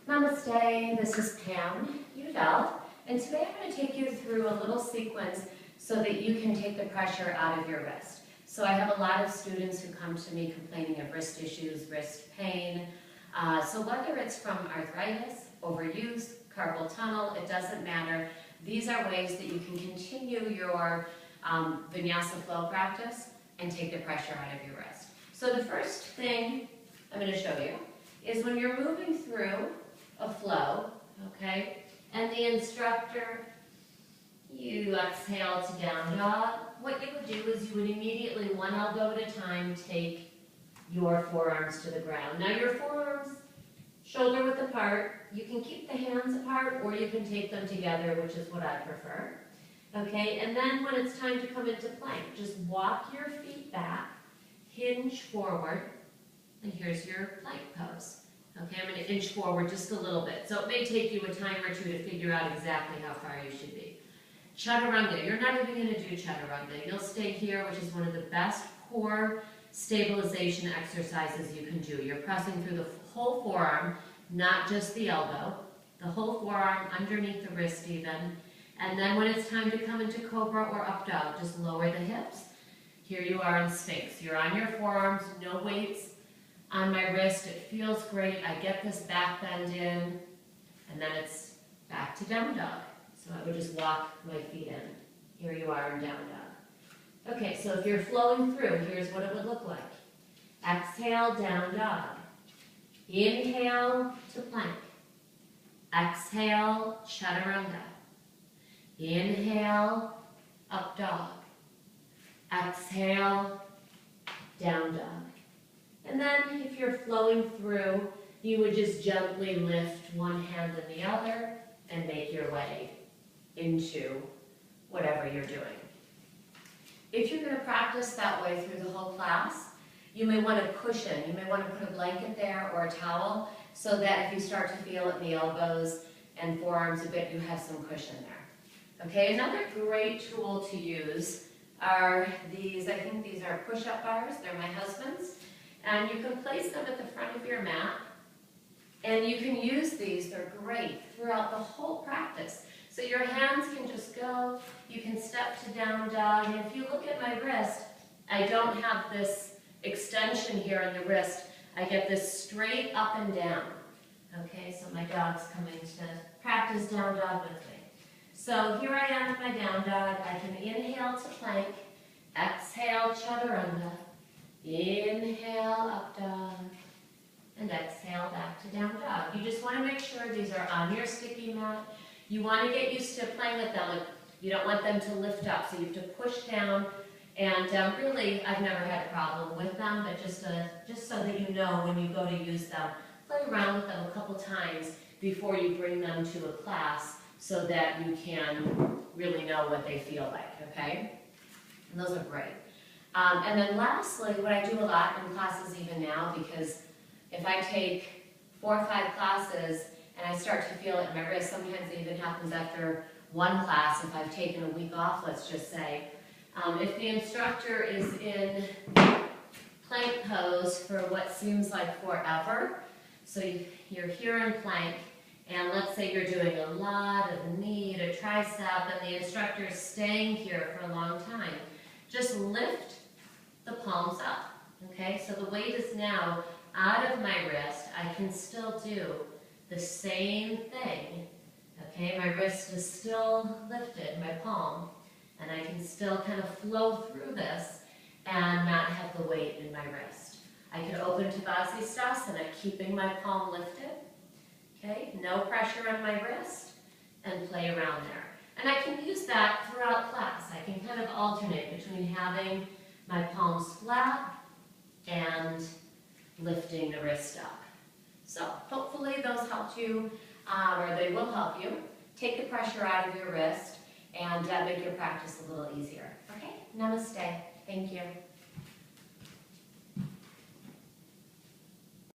Namaste, this is Pam Udell, and today I'm going to take you through a little sequence so that you can take the pressure out of your wrist. So I have a lot of students who come to me complaining of wrist issues, wrist pain. So whether it's from arthritis, overuse, carpal tunnel, it doesn't matter. These are ways that you can continue your vinyasa flow practice and take the pressure out of your wrist. So the first thing I'm going to show you is when you're moving through a flow, okay, and the instructor, you exhale to down dog. What you would do is you would immediately, one elbow at a time, take your forearms to the ground. Now your forearms shoulder width apart. You can keep the hands apart or you can take them together, which is what I prefer. Okay, and then when it's time to come into plank, just walk your feet back, hinge forward, and here's your plank pose. Okay, I'm going to inch forward just a little bit. So it may take you a time or two to figure out exactly how far you should be. Chaturanga, you're not even going to do chaturanga. You'll stay here, which is one of the best core stabilization exercises you can do. You're pressing through the whole forearm, not just the elbow, the whole forearm underneath the wrist even. And then when it's time to come into cobra or up dog, just lower the hips. Here you are in Sphinx. You're on your forearms, no weights on my wrist. It feels great. I get this back bend in, and then it's back to down dog. So I would just walk my feet in. Here you are in down dog. Okay, so if you're flowing through, here's what it would look like. Exhale, down dog. Inhale to plank. Exhale, chaturanga. Inhale, up dog. Exhale, down dog. And then if you're flowing through, you would just gently lift one hand and the other and make your way into whatever you're doing. If you're going to practice that way through the whole class, you may want to cushion. You may want to put a blanket there or a towel so that if you start to feel it in the elbows and forearms a bit, you have some cushion there. Okay, another great tool to use are these, I think these are push-up bars. They're my husband's. And you can place them at the front of your mat. And you can use these, they're great, throughout the whole practice. So your hands can just go, you can step to down dog. And if you look at my wrist, I don't have this extension here in the wrist. I get this straight up and down. Okay, so my dog's coming to practice down dog with me. So here I am in my down dog. I can inhale to plank, exhale chaturanga, inhale up dog, and exhale back to down dog. You just want to make sure these are on your sticky mat. You want to get used to playing with them. You don't want them to lift up, so you have to push down. And really, I've never had a problem with them, but just so that you know when you go to use them, play around with them a couple times before you bring them to a class so that you can really know what they feel like, okay? And those are great. And then lastly, what I do a lot in classes even now, because if I take 4 or 5 classes and I start to feel it in my wrist, sometimes it even happens after one class if I've taken a week off, let's just say. If the instructor is in plank pose for what seems like forever, so you're here in plank, and let's say you're doing a lot of knee to tricep, and the instructor is staying here for a long time, just lift the palms up, okay? So the weight is now out of my wrist. I can still do the same thing, okay? My wrist is still lifted, my palm, and I can still kind of flow through this and not have the weight in my wrist. I can open to Vasisthasana, keeping my palm lifted, okay? No pressure on my wrist, and play around there. And I can use that throughout class. I can kind of alternate between having my palms flat and lifting the wrist up. So hopefully those helped you, or they will help you, take the pressure out of your wrist and make your practice a little easier. Okay, namaste. Thank you.